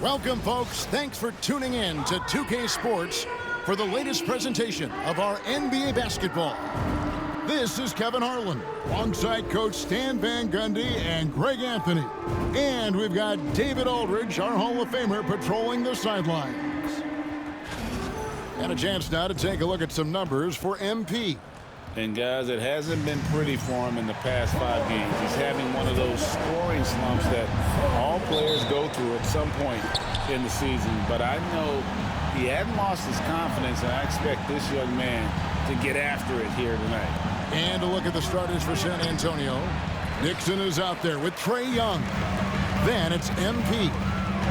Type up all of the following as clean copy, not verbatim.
Welcome, folks. Thanks for tuning in to 2K Sports for the latest presentation of our NBA basketball. This is Kevin Harlan, alongside Coach Stan Van Gundy and Greg Anthony. And we've got David Aldridge, our Hall of Famer, patrolling the sidelines. And a chance now to take a look at some numbers for MP. And guys, it hasn't been pretty for him in the past 5 games. He's having one of those scoring slumps that all players go through at some point in the season. But I know he hadn't lost his confidence, and I expect this young man to get after it here tonight. And a look at the starters for San Antonio. Nixon is out there with Trae Young. Then it's MP.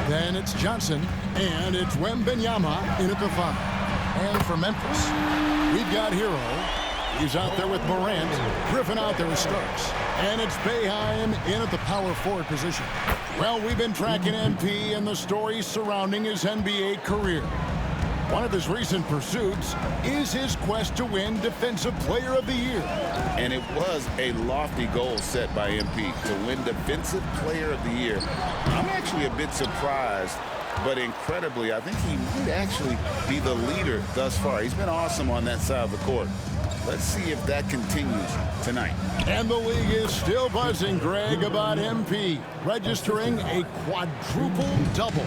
Then it's Johnson. And it's Wembanyama in at the 5. And for Memphis, we've got Hero. He's out there with Morant. Griffin out there with Starks. And it's Boeheim in at the power forward position. Well, we've been tracking MP and the stories surrounding his NBA career. One of his recent pursuits is his quest to win Defensive Player of the Year. And it was a lofty goal set by MP to win Defensive Player of the Year. I'm actually a bit surprised, but incredibly, I think he might actually be the leader thus far. He's been awesome on that side of the court. Let's see if that continues tonight. And the league is still buzzing, Greg, about MP, registering a quadruple double.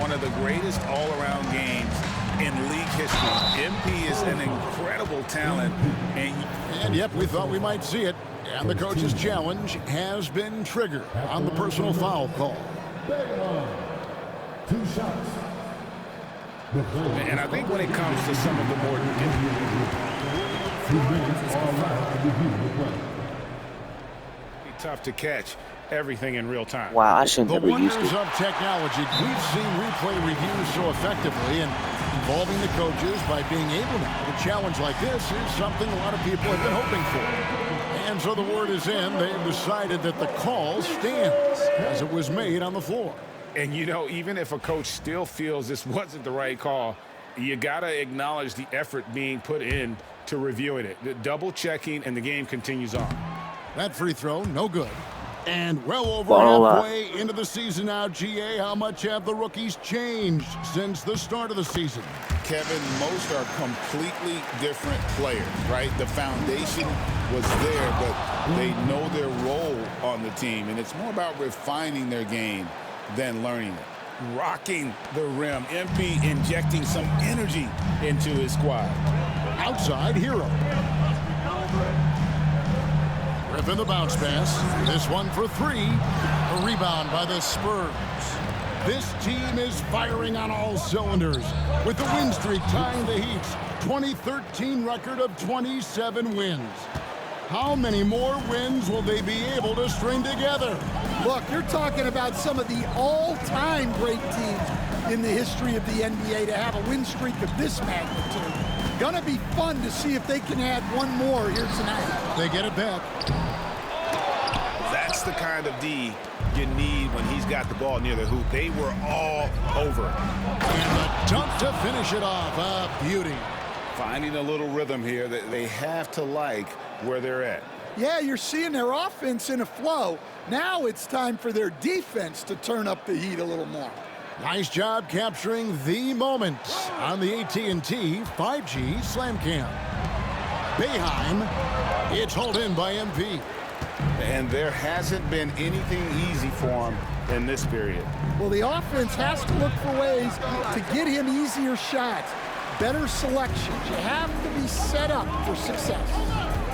One of the greatest all-around games in league history. MP is an incredible talent. And yep, we thought we might see it. And the coach's challenge has been triggered on the personal foul call. 2 shots. And I think when it comes to some of the more tough to catch everything in real time. Wow, I shouldn't have The used wonders it. of technology. We've seen replay reviews so effectively and involving the coaches by being able now to challenge like this is something a lot of people have been hoping for. And so the word is in. They've decided that the call stands as it was made on the floor. And, you know, even if a coach still feels this wasn't the right call, you got to acknowledge the effort being put in to reviewing it. The double checking, and the game continues on. That free throw, no good. And well over Ball up. halfway into the season now, GA, how much have the rookies changed since the start of the season? Kevin, most are completely different players, right? The foundation was there, but they know their role on the team, and it's more about refining their game than learning it. Rocking the rim. MP injecting some energy into his squad. Outside, Hero. Griffin the bounce pass. This one for 3. A rebound by the Spurs. This team is firing on all cylinders with the win streak tying the Heat's 2013 record of 27 wins. How many more wins will they be able to string together? Look, you're talking about some of the all-time great teams in the history of the NBA to have a win streak of this magnitude. Gonna be fun to see if they can add one more here tonight. They get it back. That's the kind of D you need when he's got the ball near the hoop. They were all over. And the dunk to finish it off. A beauty. Finding a little rhythm here that they have to like where they're at. Yeah, you're seeing their offense in a flow. Now it's time for their defense to turn up the heat a little more. Nice job capturing the moment on the AT&T 5G Slam Cam. Boeheim, it's hauled in by MP. And there hasn't been anything easy for him in this period. Well, the offense has to look for ways to get him easier shots, better selections. You have to be set up for success.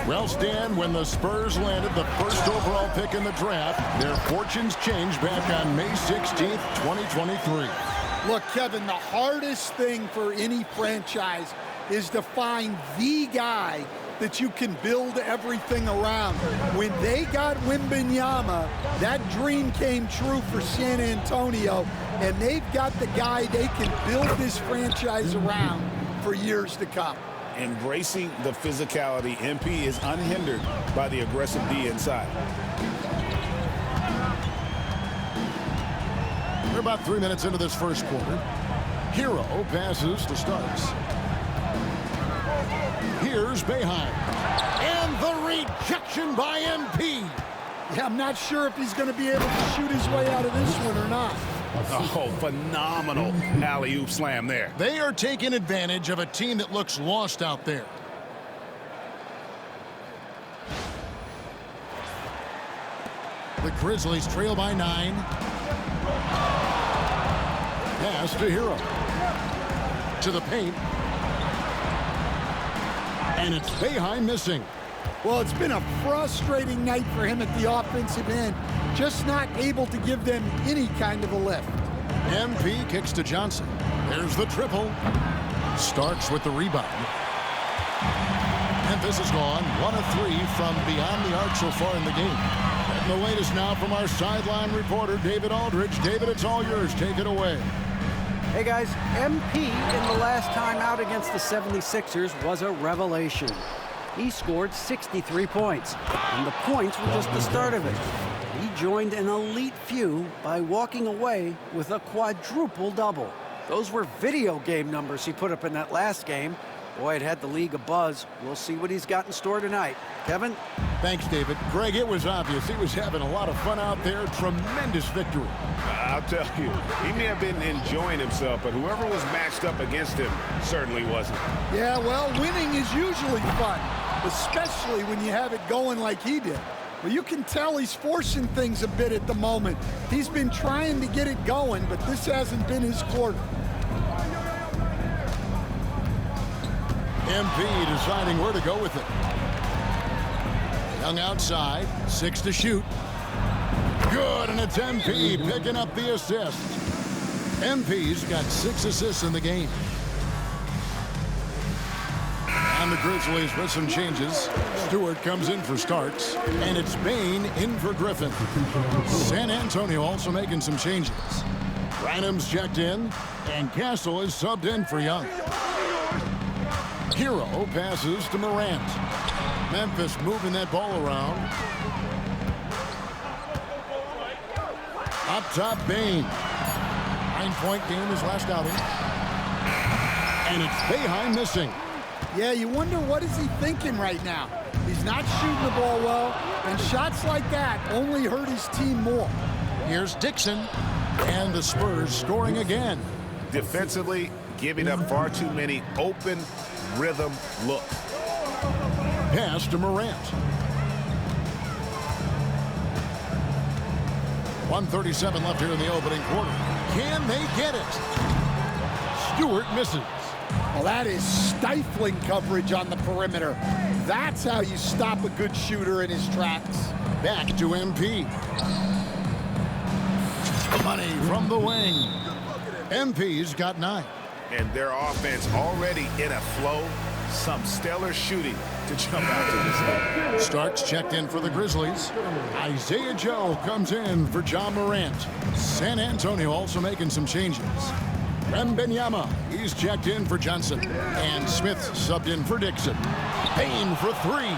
Well, Stan, when the Spurs landed the first overall pick in the draft, their fortunes changed back on May 16th, 2023. Look, Kevin, the hardest thing for any franchise is to find the guy that you can build everything around. When they got Wembanyama, that dream came true for San Antonio, and they've got the guy they can build this franchise around for years to come. Embracing the physicality, MP is unhindered by the aggressive D inside. We're about 3 minutes into this first quarter. Hero passes to Starks. Here's Boeheim. And the rejection by MP. Yeah, I'm not sure if he's going to be able to shoot his way out of this one or not. Oh, phenomenal alley-oop slam there. They are taking advantage of a team that looks lost out there. The Grizzlies trail by 9. Pass to Hero. To the paint. And it's Boeheim missing. Well, it's been a frustrating night for him at the offensive end. Just not able to give them any kind of a lift. MP kicks to Johnson. There's the triple. Starks with the rebound. Memphis is gone 1 of 3 from beyond the arc so far in the game. And the latest now from our sideline reporter, David Aldridge. David, it's all yours. Take it away. Hey guys, MP in the last time out against the 76ers was a revelation. He scored 63 points, and the points were just the start of it. He joined an elite few by walking away with a quadruple-double. Those were video game numbers he put up in that last game. Boy, it had the league abuzz. We'll see what he's got in store tonight. Kevin? Thanks, David. Greg, it was obvious. He was having a lot of fun out there. Tremendous victory. I'll tell you, he may have been enjoying himself, but whoever was matched up against him certainly wasn't. Yeah, well, winning is usually fun, especially when you have it going like he did. Well, you can tell he's forcing things a bit at the moment. He's been trying to get it going, but this hasn't been his quarter. MP deciding where to go with it. Young outside, 6 to shoot. Good, and it's MP picking up the assist. MP's got 6 assists in the game. And the Grizzlies with some changes. Stewart comes in for Starks, and it's Bain in for Griffin. San Antonio also making some changes. Branham's checked in, and Castle is subbed in for Young. Hero passes to Morant. Memphis moving that ball around. Up top, Bain. 9-point game his last outing. And it's Boeheim missing. Yeah, you wonder what is he thinking right now. He's not shooting the ball well, and shots like that only hurt his team more. Here's Dixon, and the Spurs scoring again. Defensively, giving up far too many open rhythm looks. Pass to Morant. 1:37 left here in the opening quarter. Can they get it? Stewart misses. Well, that is stifling coverage on the perimeter. That's how you stop a good shooter in his tracks. Back to MP. Money from the wing. MP's got 9. And their offense already in a flow. Some stellar shooting to jump out to this league. Starks checked in for the Grizzlies. Isaiah Joe comes in for John Morant. San Antonio also making some changes. Wembanyama, he's checked in for Johnson. And Smith subbed in for Dixon. Bain for 3.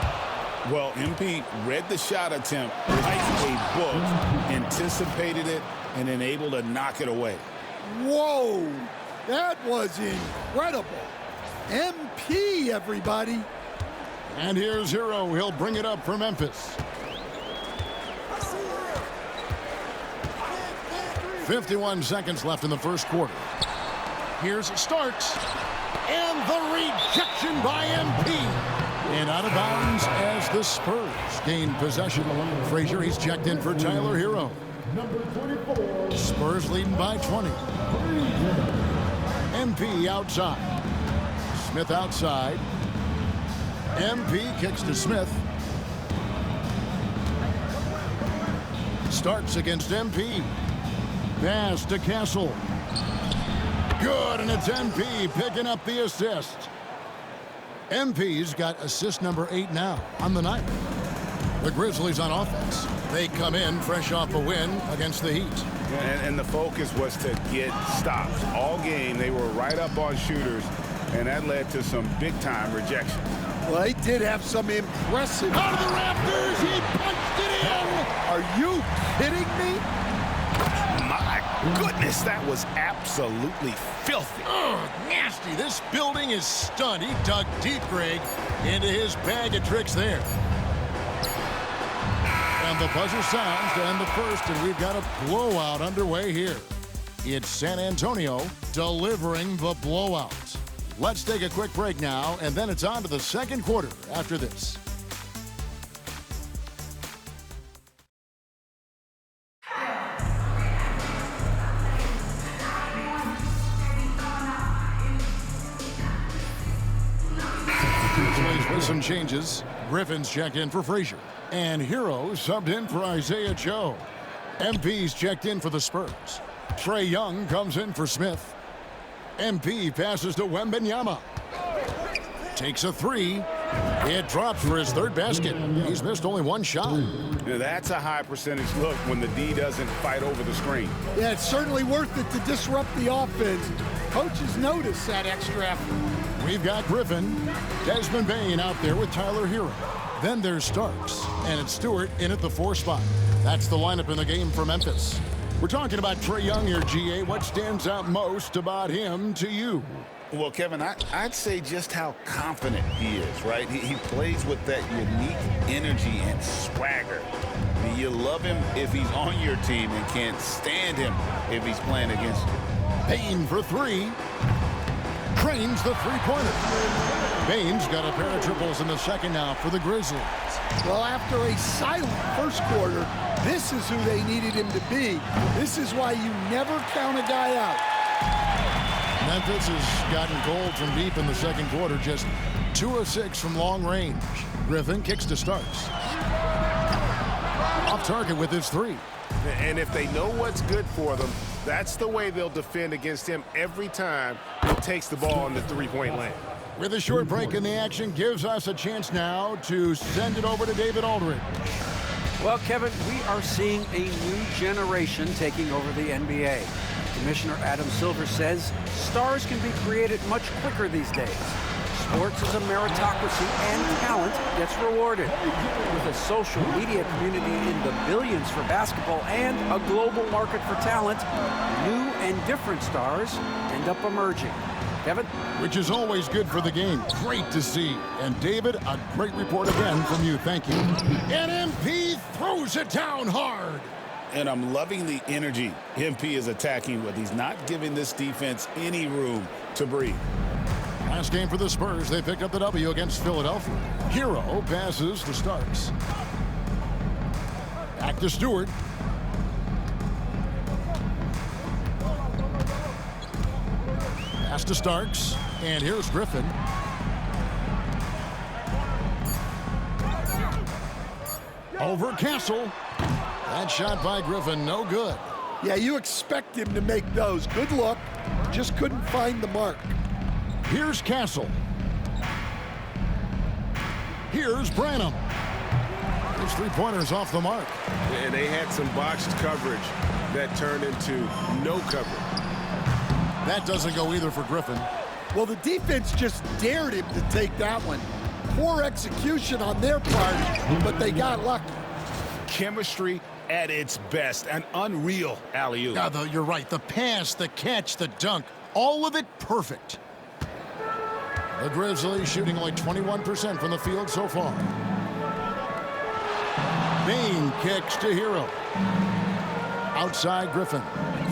Well, MP read the shot attempt like a book, anticipated it, and then able to knock it away. Whoa, that was incredible. MP, everybody. And here's Hero. He'll bring it up for Memphis. 51 seconds left in the first quarter. Here's Starks. And the rejection by MP. And out of bounds as the Spurs gain possession. Frazier, he's checked in for Tyler Hero. Spurs leading by 20. MP outside. Smith outside. MP kicks to Smith. Starks against MP. Pass to Castle. Good, and it's MP picking up the assist. MP's got assist number 8 now on the night. The Grizzlies on offense. They come in fresh off a win against the Heat. And the focus was to get stops. All game, they were right up on shooters, and that led to some big-time rejections. Well, they did have some impressive... Out of the rafters, he punched it in! Are you kidding me? My goodness, that was absolutely filthy. Oh, nasty. This building is stunned. He dug deep, Greg, into his bag of tricks there. And the buzzer sounds to end the first, and we've got a blowout underway here. It's San Antonio delivering the blowout. Let's take a quick break now, and then it's on to the second quarter after this. With some changes, Griffin's checked in for Frazier, and Hero subbed in for Isaiah Joe. MP's checked in for the Spurs. Trae Young comes in for Smith. MP passes to Wembanyama. Takes a three. It drops for his third basket. He's missed only one shot. Now, that's a high percentage look when the D doesn't fight over the screen. Yeah, it's certainly worth it to disrupt the offense. Coaches notice that extra effort. We've got Griffin, Desmond Bane out there with Tyler Hero. Then there's Starks, and it's Stewart in at the 4 spot. That's the lineup in the game for Memphis. We're talking about Trae Young here, GA. What stands out most about him to you? Well, Kevin, I'd say just how confident he is, right? He plays with that unique energy and swagger. I mean, you love him if he's on your team and can't stand him if he's playing against you. Bane for 3. Trains the three-pointer. Bane's got a pair of triples in the second now for the Grizzlies. Well, after a silent first quarter, this is who they needed him to be. This is why you never count a guy out. Memphis has gotten cold from deep in the second quarter, just 2 of 6 from long range. Griffin kicks to Starks. Off target with his 3. And if they know what's good for them, that's the way they'll defend against him every time he takes the ball in the three-point lane. With a short break in the action, gives us a chance now to send it over to David Aldridge. Well, Kevin, we are seeing a new generation taking over the NBA. Commissioner Adam Silver says stars can be created much quicker these days. Sports is a meritocracy, and talent gets rewarded. With a social media community in the billions for basketball and a global market for talent, new and different stars end up emerging. Kevin? Which is always good for the game. Great to see. And David, a great report again from you. Thank you. And MP throws it down hard. And I'm loving the energy MP is attacking with. He's not giving this defense any room to breathe. Last game for the Spurs, they picked up the W against Philadelphia. Hero passes to Starks. Back to Stewart. Pass to Starks, and here's Griffin. Over Castle. That shot by Griffin, no good. Yeah, you expect him to make those. Good look, just couldn't find the mark. Here's Castle. Here's Branham. His three-pointers off the mark. And they had some botched coverage that turned into no coverage. That doesn't go either for Griffin. Well, the defense just dared him to take that one. Poor execution on their part, but they got lucky. Chemistry at its best. An unreal alley-oop. Now, you're right. The pass, the catch, the dunk, all of it perfect. The Grizzlies shooting only 21% from the field so far. Bane kicks to Hero. Outside Griffin.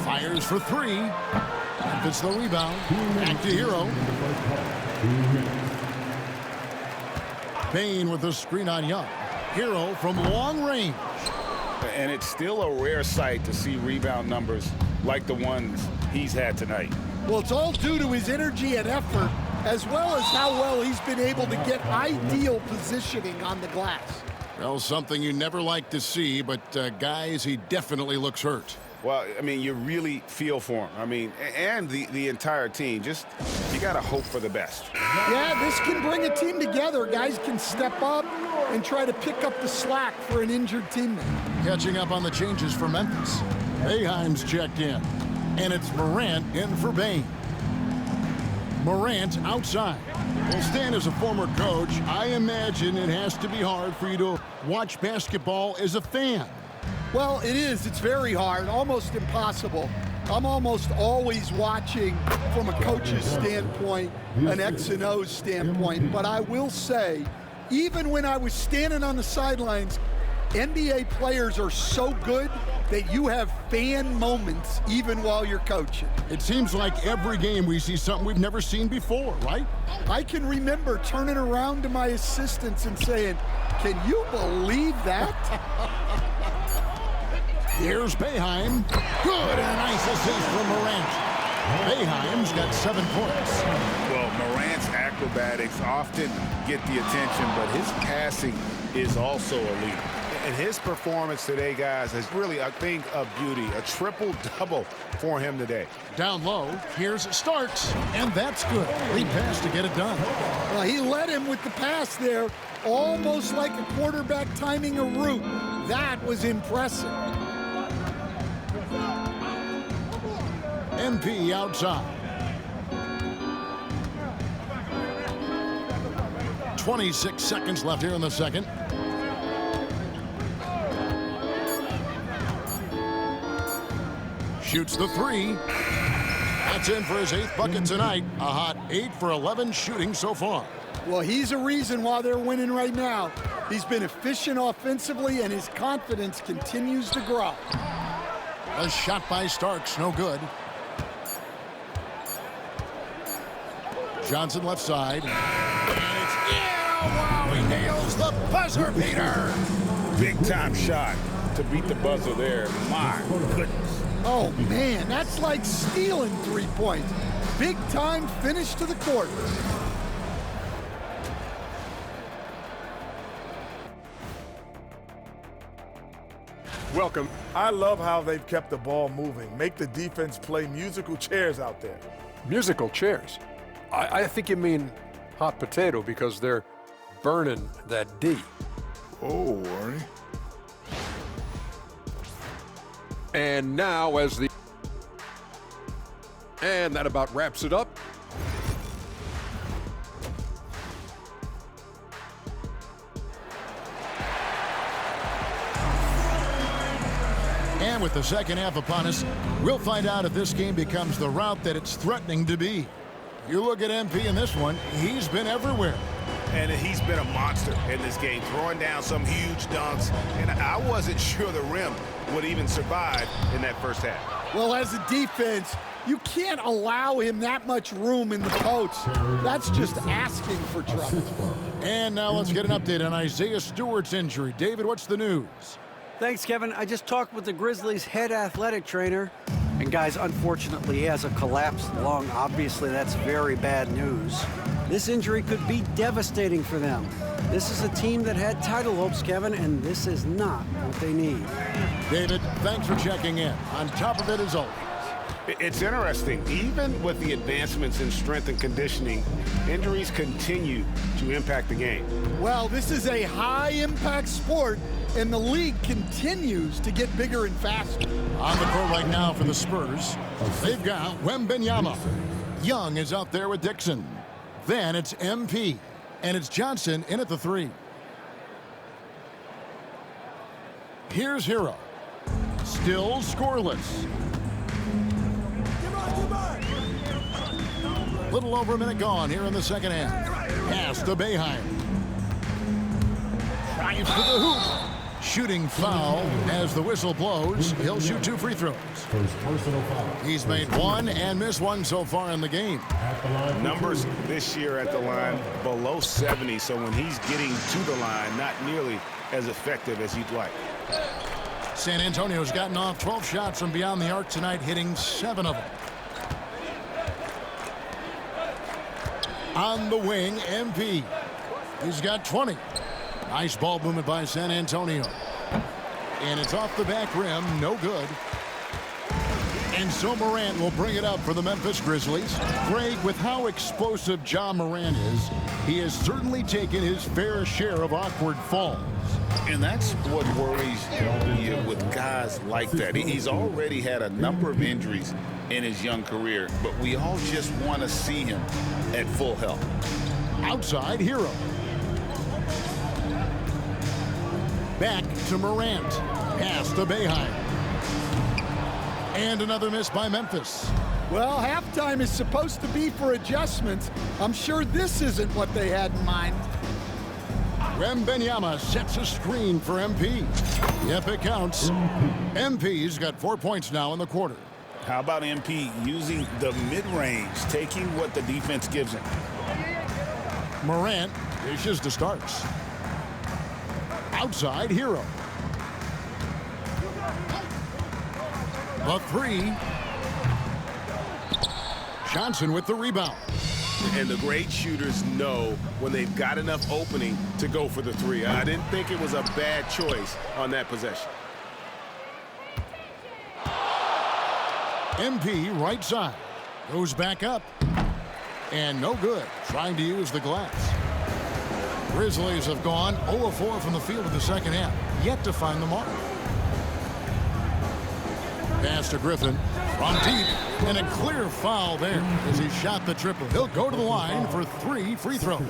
Fires for 3. And gets the rebound. Back to Hero. Bane with the screen on Young. Hero from long range. And it's still a rare sight to see rebound numbers like the ones he's had tonight. Well, it's all due to his energy and effort, as well as how well he's been able to get ideal positioning on the glass. Well, something you never like to see, but guys, he definitely looks hurt. Well, I mean, you really feel for him. I mean, and the entire team. Just, you got to hope for the best. Yeah, this can bring a team together. Guys can step up and try to pick up the slack for an injured teammate. Catching up on the changes for Memphis. Boeheim's checked in, and it's Morant in for Bane. Morant outside. Well, Stan, as a former coach, I imagine it has to be hard for you to watch basketball as a fan. Well, it is. It's very hard, almost impossible. I'm almost always watching from a coach's standpoint, an X and O's standpoint. But I will say, even when I was standing on the sidelines, NBA players are so good that you have fan moments even while you're coaching. It seems like every game we see something we've never seen before, right? I can remember turning around to my assistants and saying, "Can you believe that?" Here's Boeheim. Good, and a nice assist from Morant. Boeheim's got 7 points. Well, Morant's acrobatics often get the attention, but his passing is also elite. And his performance today, guys, is really a thing of beauty. A triple-double for him today. Down low, here's Starks, and that's good. Lead pass to get it done. Well, he led him with the pass there, almost like a quarterback timing a route. That was impressive. MP outside. 26 seconds left here in the second. Shoots the 3. That's in for his 8th bucket tonight. A hot 8 for 11 shooting so far. Well, he's a reason why they're winning right now. He's been efficient offensively, and his confidence continues to grow. A shot by Starks, no good. Johnson left side. And it's wow, he nails the buzzer beater. Big-time shot to beat the buzzer there. My goodness. Oh, man, that's like stealing 3 points. Big-time finish to the court. Welcome. I love how they've kept the ball moving. Make the defense play musical chairs out there. Musical chairs? I think you mean hot potato because they're burning that D. Oh, Warren. And now and that about wraps it up. And with the second half upon us, we'll find out if this game becomes the route that it's threatening to be. You look at MP in this one, he's been everywhere. And he's been a monster in this game, throwing down some huge dunks. And I wasn't sure the rim would even survive in that first half. Well, as a defense, you can't allow him that much room in the post. That's just asking for trouble. And now let's get an update on Isaiah Stewart's injury. David, what's the news? Thanks, Kevin. I just talked with the Grizzlies' head athletic trainer. And guys, unfortunately, he has a collapsed lung. Obviously, that's very bad news. This injury could be devastating for them. This is a team that had title hopes, Kevin, and this is not what they need. David, thanks for checking in. On top of it, as always. It's interesting. Even with the advancements in strength and conditioning, injuries continue to impact the game. Well, this is a high-impact sport, and the league continues to get bigger and faster. On the court right now for the Spurs, they've got Wembenyama. Young is out there with Dixon. Then it's MP, and it's Johnson in at the 3. Here's Hero. Still scoreless. Little over a minute gone here in the second half. Pass to Boeheim. Drives to the hoop. Shooting foul as the whistle blows. He'll shoot 2 free throws. He's made 1 and missed 1 so far in the game. Numbers this year at the line below 70, so when he's getting to the line, not nearly as effective as you'd like. San Antonio's gotten off 12 shots from beyond the arc tonight, hitting 7 of them. On the wing, MP. He's got 20. Nice ball movement by San Antonio. And it's off the back rim, no good. And so Morant will bring it up for the Memphis Grizzlies. Greg, with how explosive Ja Morant is, he has certainly taken his fair share of awkward falls. And that's what worries you with guys like that. He's already had a number of injuries in his young career, but we all just want to see him at full health. Outside, Hero. Back to Morant. Pass to Boeheim. And another miss by Memphis. Well, halftime is supposed to be for adjustments. I'm sure this isn't what they had in mind. Wembanyama sets a screen for MP. Yep, it counts. MP's got 4 points now in the quarter. How about MP using the mid-range, taking what the defense gives him? Morant dishes to Starks. Outside, Hero. The three. Johnson with the rebound. And the great shooters know when they've got enough opening to go for the three. I didn't think it was a bad choice on that possession. MP right side. Goes back up. And no good. Trying to use the glass. Grizzlies have gone 0-4 from the field in the second half. Yet to find the mark. Pass to Griffin from deep. And a clear foul there as he shot the triple. He'll go to the line for 3 free throws.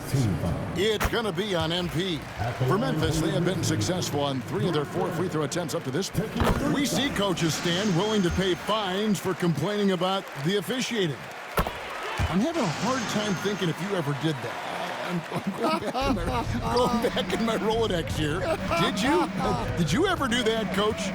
It's going to be on MP. For Memphis, they have been successful on 3 of their 4 free throw attempts up to this point. We see coaches stand willing to pay fines for complaining about the officiating. I'm having a hard time thinking if you ever did that. I'm going back in my Rolodex here. Did you? Did you ever do that, Coach?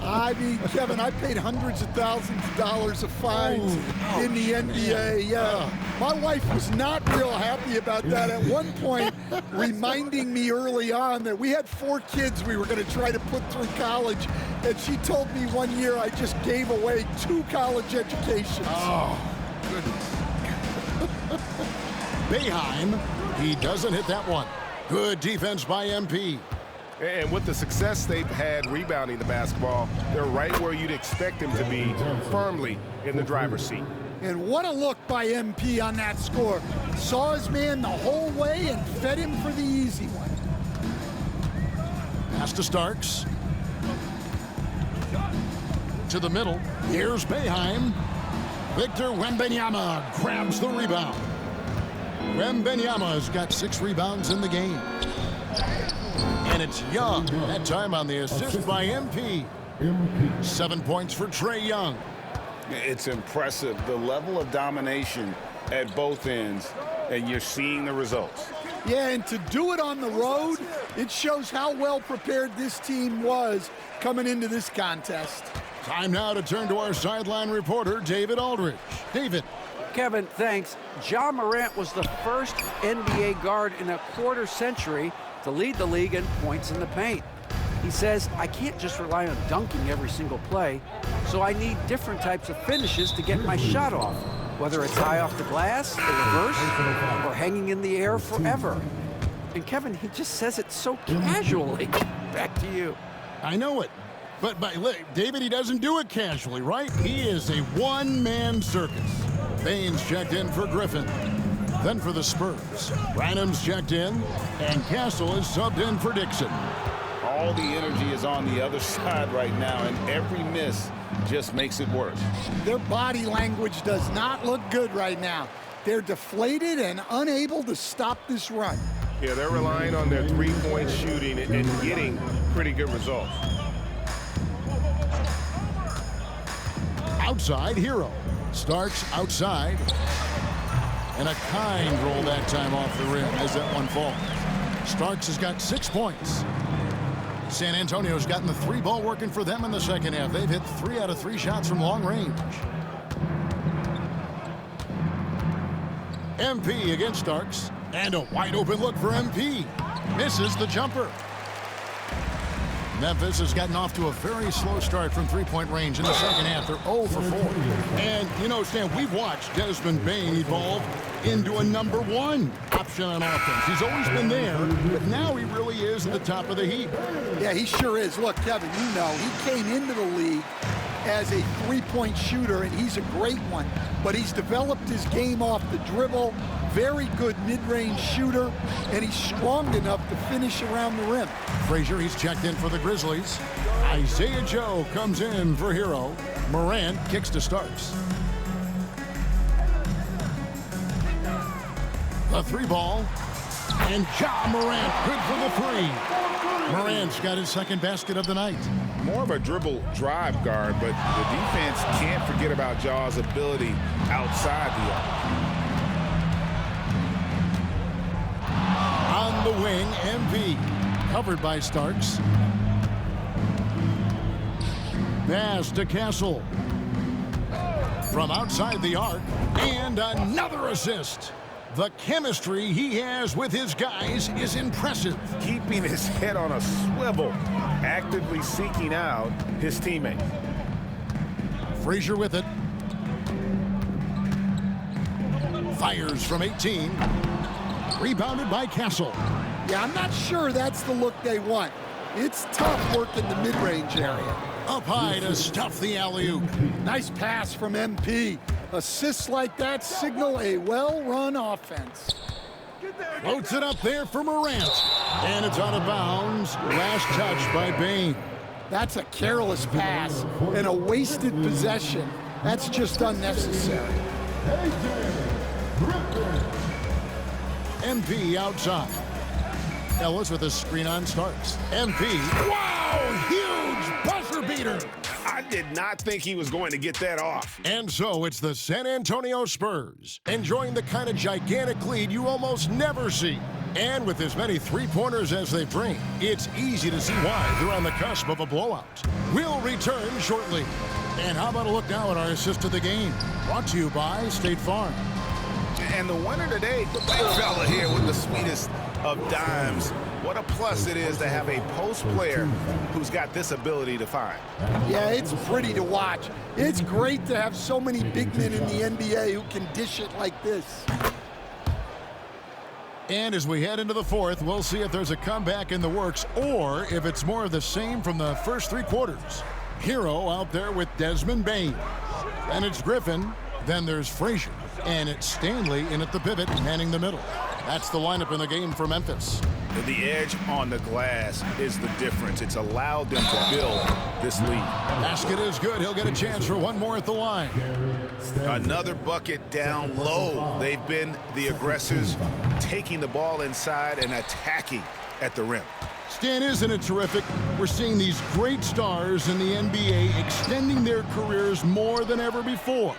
I mean, Kevin, I paid hundreds of thousands of dollars of fines in the NBA. Yeah. My wife was not real happy about that at one point, reminding me early on that we had 4 kids we were going to try to put through college, and she told me one year I just gave away 2 college educations. Oh, goodness. Boeheim, he doesn't hit that one. Good defense by MP. And with the success they've had rebounding the basketball, they're right where you'd expect them to be, firmly in the driver's seat. And what a look by MP on that score. Saw his man the whole way and fed him for the easy one. Pass to Starks. To the middle. Here's Boeheim. Victor Wembanyama grabs the rebound. Wembanyama's got 6 rebounds in the game. And it's Young, that time on the assist by MP. 7 points for Trae Young. It's impressive, the level of domination at both ends, and you're seeing the results. Yeah, and to do it on the road, it shows how well prepared this team was coming into this contest. Time now to turn to our sideline reporter, David Aldridge. David. Kevin, thanks. Ja Morant was the first NBA guard in a quarter century to lead the league in points in the paint. He says, I can't just rely on dunking every single play, so I need different types of finishes to get my shot off, whether it's high off the glass, the reverse, or hanging in the air forever. And Kevin, he just says it so casually. Back to you. I know it. But David, he doesn't do it casually, right? He is a one-man circus. Baines checked in for Griffin. Then for the Spurs, Branham's checked in, and Castle is subbed in for Dixon. All the energy is on the other side right now, and every miss just makes it worse. Their body language does not look good right now. They're deflated and unable to stop this run. Yeah, they're relying on their three-point shooting and getting pretty good results. Outside, Hero. Starks outside. And a kind roll that time off the rim as that one falls. Starks has got 6 points. San Antonio's gotten the 3 ball working for them in the second half. They've hit 3 out of 3 shots from long range. MP against Starks. And a wide open look for MP. Misses the jumper. Memphis has gotten off to a very slow start from 3-point range in the second half. They're 0 for 4. And, you know, Stan, we've watched Desmond Bane evolve into a #1 option on offense. He's always been there, but now he really is at the top of the heap. Yeah, he sure is. Look, Kevin, you know, he came into the league as a 3-point shooter, and he's a great one. But he's developed his game off the dribble. Very good mid-range shooter, and he's strong enough to finish around the rim. Frazier, he's checked in for the Grizzlies. Isaiah Joe comes in for Hero. Morant kicks to Starks. The 3 ball. And Ja Morant, good for the 3. Morant's got his second basket of the night. More of a dribble drive guard, but the defense can't forget about Ja's ability outside the arc. On On the wing, MP. Covered by Starks. Pass to Castle. From outside the arc, and another assist. The chemistry he has with his guys is impressive. Keeping his head on a swivel, actively seeking out his teammate. Frazier with it. Fires from 18. Rebounded by Castle. Yeah, I'm not sure that's the look they want. It's tough work in the mid-range area. Up high to stuff the alley-oop. Nice pass from MP. Assists like that signal a well-run offense. Floats it up there for Morant. And it's out of bounds. Last touch by Bain. That's a careless pass and a wasted possession. That's just unnecessary. MP outside. Ellis with a screen on Starks. MP. Wow! Huge buzzer beater. I did not think he was going to get that off. And so it's the San Antonio Spurs, enjoying the kind of gigantic lead you almost never see. And with as many three-pointers as they bring, it's easy to see why they're on the cusp of a blowout. We'll return shortly. And how about a look now at our assist of the game? Brought to you by State Farm. And the winner today, the big fella here with the sweetest of dimes. What a plus it is to have a post player who's got this ability to find. Yeah, it's pretty to watch. It's great to have so many big men in the NBA who can dish it like this. And as we head into the fourth, we'll see if there's a comeback in the works or if it's more of the same from the first three quarters. Hero out there with Desmond Bain. Then it's Griffin. Then there's Frazier. And it's Stanley in at the pivot, manning the middle. That's the lineup in the game for Memphis. The edge on the glass is the difference. It's allowed them to build this lead. Basket is good. He'll get a chance for one more at the line. Another bucket down low. They've been the aggressors, taking the ball inside and attacking at the rim. Stan, isn't it terrific? We're seeing these great stars in the NBA extending their careers more than ever before.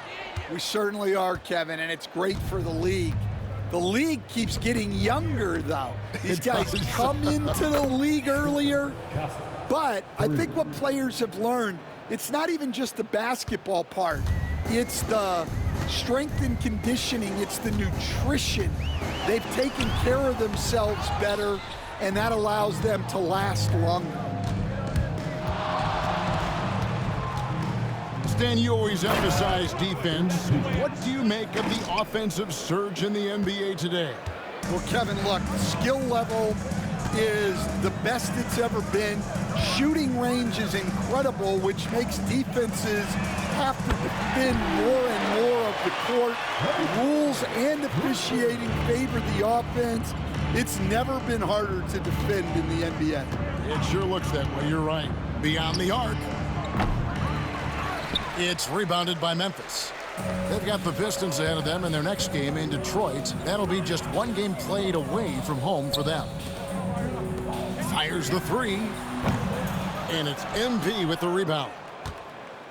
We certainly are, Kevin, and it's great for the league. The league keeps getting younger, though. These guys come into the league earlier, but I think what players have learned, it's not even just the basketball part. It's the strength and conditioning. It's the nutrition. They've taken care of themselves better, and that allows them to last longer. Stan, you always emphasize defense. What do you make of the offensive surge in the NBA today? Well, Kevin, look, the skill level is the best it's ever been. Shooting range is incredible, which makes defenses have to defend more and more of the court. Rules and officiating favor the offense. It's never been harder to defend in the NBA. It sure looks that way. You're right. Beyond the arc. It's rebounded by Memphis. They've got the Pistons ahead of them in their next game in Detroit. That'll be just one game played away from home for them. Fires the three. And it's MP with the rebound.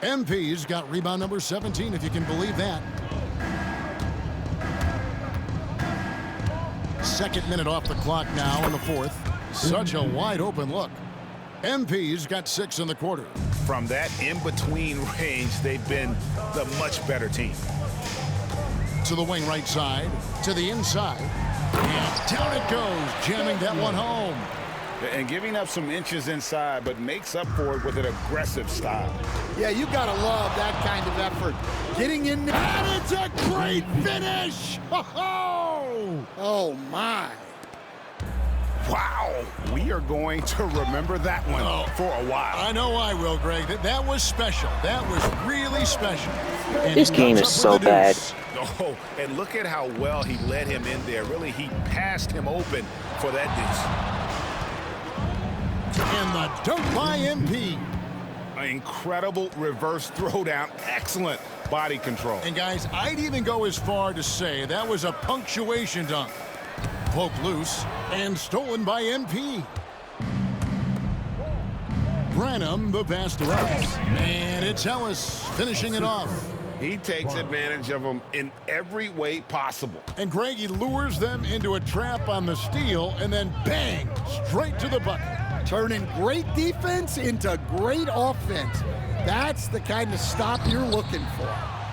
MP's got rebound number 17, if you can believe that. Second minute off the clock now in the fourth. Such a wide open look. MP's got 6 in the quarter. From that in-between range, they've been the much better team. To the wing right side, to the inside, and down it goes, jamming that one home. And giving up some inches inside, but makes up for it with an aggressive style. Yeah, you gotta love that kind of effort. Getting in there. And it's a great finish! Oh my. Wow, we are going to remember that one for a while. I know I will, Greg. That was special. That was really special. And this game is so bad. Oh, and look at how well he led him in there. Really, he passed him open for that deuce. And the dunk by MP. An incredible reverse throwdown. Excellent body control. And guys, I'd even go as far to say that was a punctuation dunk. Poked loose and stolen by MP. Branham, the pass to Ellis. And it's Ellis finishing it off. He takes advantage of them in every way possible. And Greg, he lures them into a trap on the steal, and then bang, straight to the bucket. Turning great defense into great offense. That's the kind of stop you're looking for.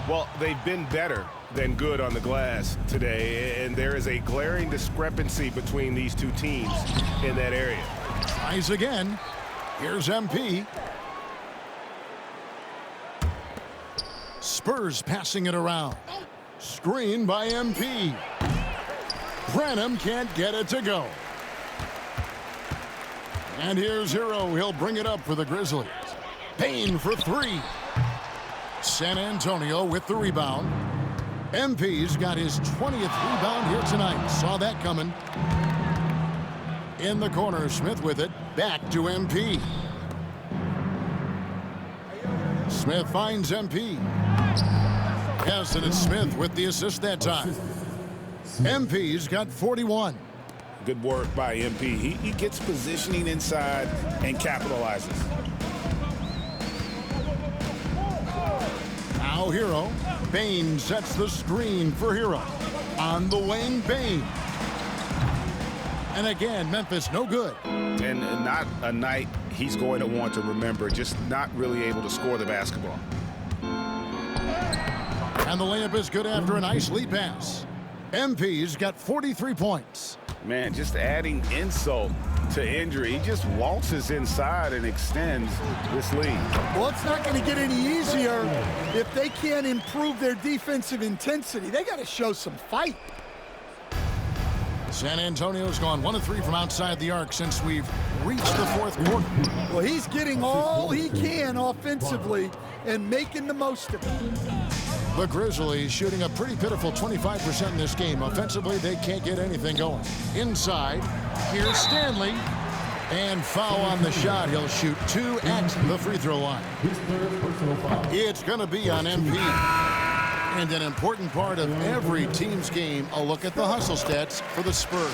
Well, they've been better than good on the glass today, and there is a glaring discrepancy between these two teams in that area. Tries again. Here's MP. Spurs passing it around. Screen by MP. Branham can't get it to go. And here's Hero. He'll bring it up for the Grizzlies. Payne for three. San Antonio with the rebound. MP's got his 20th rebound here tonight. Saw that coming. In the corner, Smith with it. Back to MP. Smith finds MP. Yes, and it's Smith with the assist that time. MP's got 41. Good work by MP. He gets positioning inside and capitalizes. Now Hero. Bain sets the screen for Hero. On the wing, Bain. And again, Memphis no good. And not a night he's going to want to remember, just not really able to score the basketball. And the layup is good after a nice lead pass. MP's got 43 points. Man, just adding insult to injury. He just waltzes inside and extends this lead. Well, it's not going to get any easier if they can't improve their defensive intensity. They got to show some fight. San Antonio's gone 1 of 3 from outside the arc since we've reached the fourth quarter. Well, he's getting all he can offensively and making the most of it. The Grizzlies shooting a pretty pitiful 25% in this game. Offensively, they can't get anything going. Inside, here's Stanley. And foul on the shot. He'll shoot 2 at the free throw line. It's going to be on MP. And an important part of every team's game, a look at the hustle stats for the Spurs.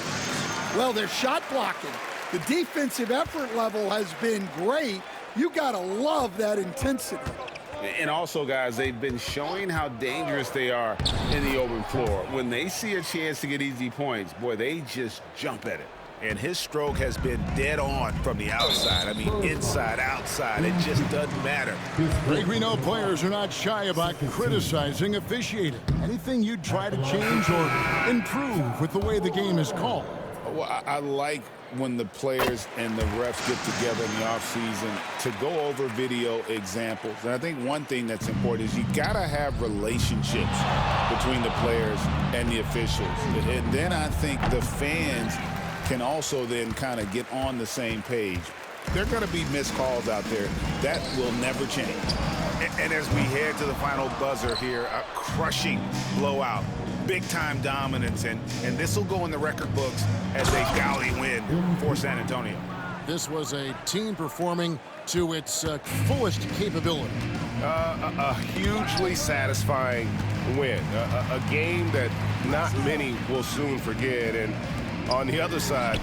Well, they're shot blocking. The defensive effort level has been great. You got to love that intensity. And also, guys, they've been showing how dangerous they are in the open floor. When they see a chance to get easy points, boy, they just jump at it. And his stroke has been dead on from the outside. I mean, inside, outside, it just doesn't matter. Greg, we know players are not shy about criticizing officiating. Anything you'd try to change or improve with the way the game is called? Well, I like when the players and the refs get together in the offseason to go over video examples. And I think one thing that's important is you got to have relationships between the players and the officials. And then I think the fans can also then kind of get on the same page. There are going to be missed calls out there. That will never change. And as we head to the final buzzer here, a crushing blowout. Big-time dominance, and this will go in the record books as a gaudy win for San Antonio. This was a team performing to its fullest capability. A hugely satisfying win, a game that not many will soon forget, and on the other side,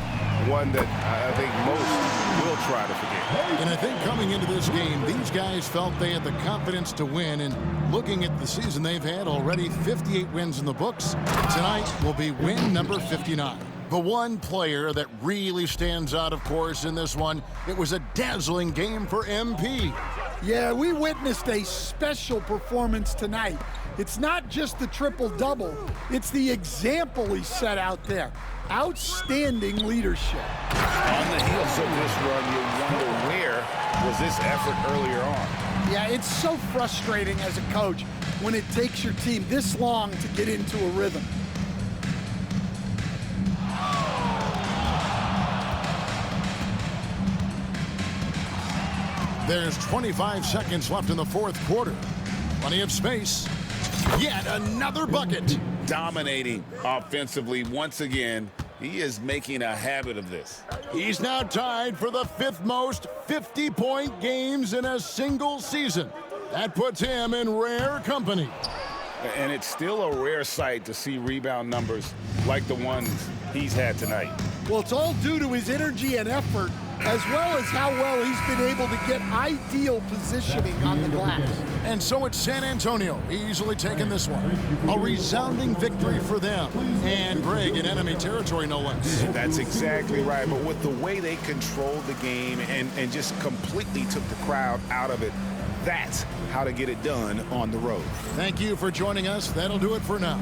one that I think most will try to forget. And I think coming into this game, these guys felt they had the confidence to win. And looking at the season they've had, already 58 wins in the books. Tonight will be win number 59. The one player that really stands out, of course, in this one, it was a dazzling game for MP. Yeah, we witnessed a special performance tonight. It's not just the triple-double, it's the example he set out there. Outstanding leadership. On the heels of this run, you wonder where was this effort earlier on? Yeah, it's so frustrating as a coach when it takes your team this long to get into a rhythm. There's 25 seconds left in the fourth quarter. Plenty of space. Yet another bucket. Dominating offensively once again. He is making a habit of this. He's now tied for the 5th most 50-point games in a single season. That puts him in rare company. And it's still a rare sight to see rebound numbers like the ones he's had tonight. Well, it's all due to his energy and effort as well as how well he's been able to get ideal positioning on the glass. And so it's San Antonio easily taking this one. A resounding victory for them. And Greg in enemy territory, no less. That's exactly right. But with the way they controlled the game and just completely took the crowd out of it, that's how to get it done on the road. Thank you for joining us. That'll do it for now.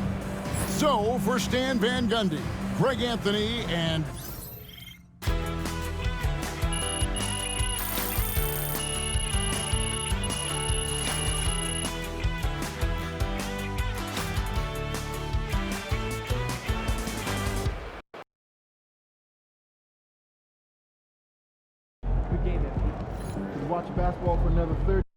So for Stan Van Gundy, Greg Anthony, and Good game, man. Watch basketball for another 30.